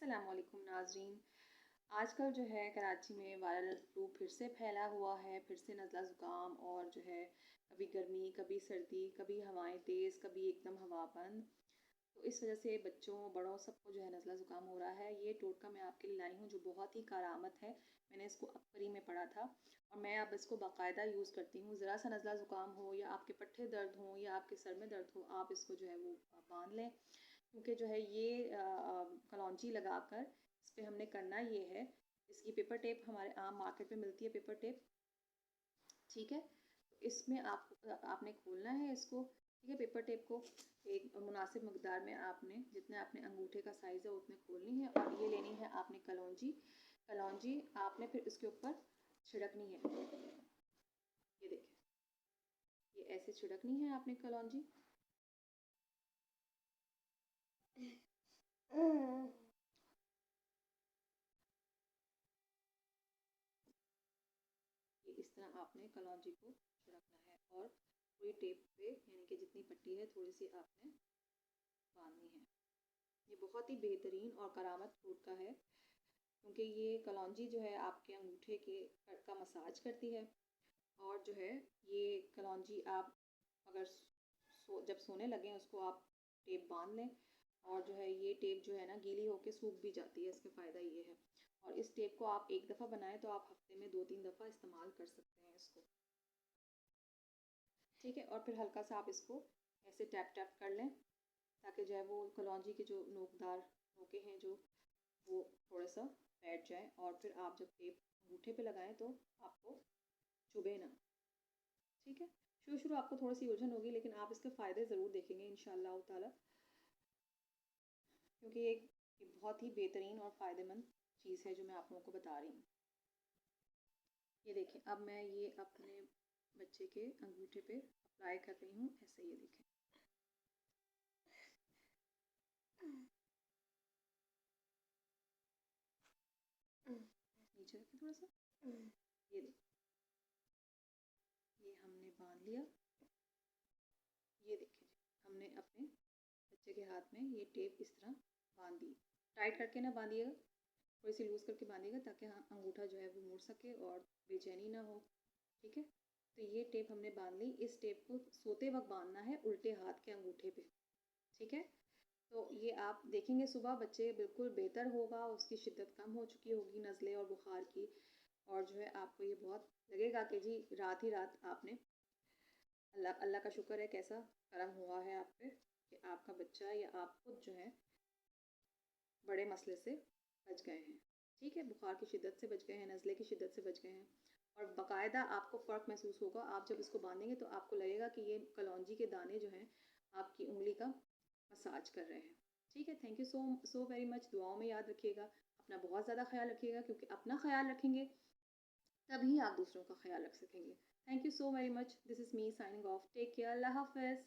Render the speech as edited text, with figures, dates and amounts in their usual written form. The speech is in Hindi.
अस्सलामुअलैकुम नाज़रीन। आजकल जो है कराची में वायरल फ्लू फिर से फैला हुआ है। फिर से नज़ला ज़ुकाम और जो है कभी गर्मी कभी सर्दी, कभी हवाएं तेज़, कभी एकदम हवा बंद। तो इस वजह से बच्चों बड़ों सबको जो है नज़ला ज़ुकाम हो रहा है। ये टोटका मैं आपके लिए लाई हूँ जो बहुत ही कारामत है। मैंने इसको अकबरी में पढ़ा था और मैं अब इसको बाकायदा यूज़ करती हूँ। ज़रा सा नज़ला ज़ुकाम हो या आपके पट्टे दर्द हो या आपके सर में दर्द हो, आप इसको जो है वो बांध लें। क्योंकि जो है ये कलौंजी लगाकर इस पे हमने करना ये है। इसकी पेपर टेप हमारे आम मार्केट में मिलती है, पेपर टेप। ठीक है, तो इसमें आपने खोलना है इसको। ठीक है, पेपर टेप को एक मुनासिब मकदार में आपने, जितने आपने अंगूठे का साइज़ है उतने खोलनी है। और ये लेनी है आपने कलौंजी। कलौंजी आपने फिर इसके ऊपर छिड़कनी है। ये देखें, ये ऐसे छिड़कनी है आपने कलौंजी। ये इस तरह आपने कलौंजी को छिड़कना है और पूरी टेप पे, यानी कि जितनी पट्टी है थोड़ी सी आपने बांधनी है। ये बहुत ही बेहतरीन और करामत टोटका है, क्योंकि ये कलौंजी जो है आपके अंगूठे के का मसाज करती है। और जो है ये कलौंजी आप अगर जब सोने लगें उसको आप टेप बांध लें। और जो है ये टेप जो है ना गीली होके सूख भी जाती है। इसका फ़ायदा ये है। और इस टेप को आप एक दफ़ा बनाएं तो आप हफ्ते में 2-3 दफ़ा इस्तेमाल कर सकते हैं इसको। ठीक है, और फिर हल्का सा आप इसको ऐसे टैप टैप कर लें, ताकि जो है वो कलौंजी के जो नोकदार नोके हैं जो वो थोड़ा सा बैठ जाए। और फिर आप जब टेप अंगूठे पे लगाएं तो आपको चुभे ना। ठीक है, शुरू शुरू आपको थोड़ी सी उलझन होगी, लेकिन आप इसके फ़ायदे ज़रूर देखेंगे इंशाअल्लाह ताला, क्योंकि ये बहुत ही बेहतरीन और फ़ायदेमंद चीज़ है जो मैं आप लोगों को बता रही हूँ। ये देखें, अब मैं ये अपने बच्चे के अंगूठे पे अप्लाई कर रही हूँ ऐसे। ये देखें, नीचे रखें थोड़ा सा। ये देखें, ये हमने बांध लिया। ये देखें जी, हमने अपने बच्चे के हाथ में ये टेप इस तरह बांध दी। टाइट करके ना बांधिएगा, थोड़ी सी लूज़ करके बांधिएगा, ताकि हाँ अंगूठा जो है वो मुड़ सके और बेचैनी ना हो। ठीक है, तो ये टेप हमने बांध ली। इस टेप को सोते वक्त बांधना है उल्टे हाथ के अंगूठे पे। ठीक है, तो ये आप देखेंगे सुबह बच्चे बिल्कुल बेहतर होगा, उसकी शिद्दत कम हो चुकी होगी नज़ले और बुखार की। और जो है आपको ये बहुत लगेगा कि जी रात ही रात आपने, अल्लाह अल्लाह का शुक्र है कैसा करम हुआ है आप पे, कि आपका बच्चा या आप खुद जो है बड़े मसले से बच गए हैं। ठीक है, बुखार की शिद्दत से बच गए हैं, नज़ले की शिद्दत से बच गए हैं। और बाकायदा आपको फ़र्क महसूस होगा। आप जब इसको बांधेंगे तो आपको लगेगा कि ये कलौंजी के दाने जो हैं आपकी उंगली का मसाज कर रहे हैं। ठीक है, thank you so very much. दुआओं में याद रखिएगा, अपना बहुत ज़्यादा ख्याल रखिएगा, क्योंकि अपना ख्याल रखेंगे तभी आप दूसरों का ख्याल रख सकेंगे। Thank you so very much. This is me signing off. Take care. अल्लाह हाफ़िज़।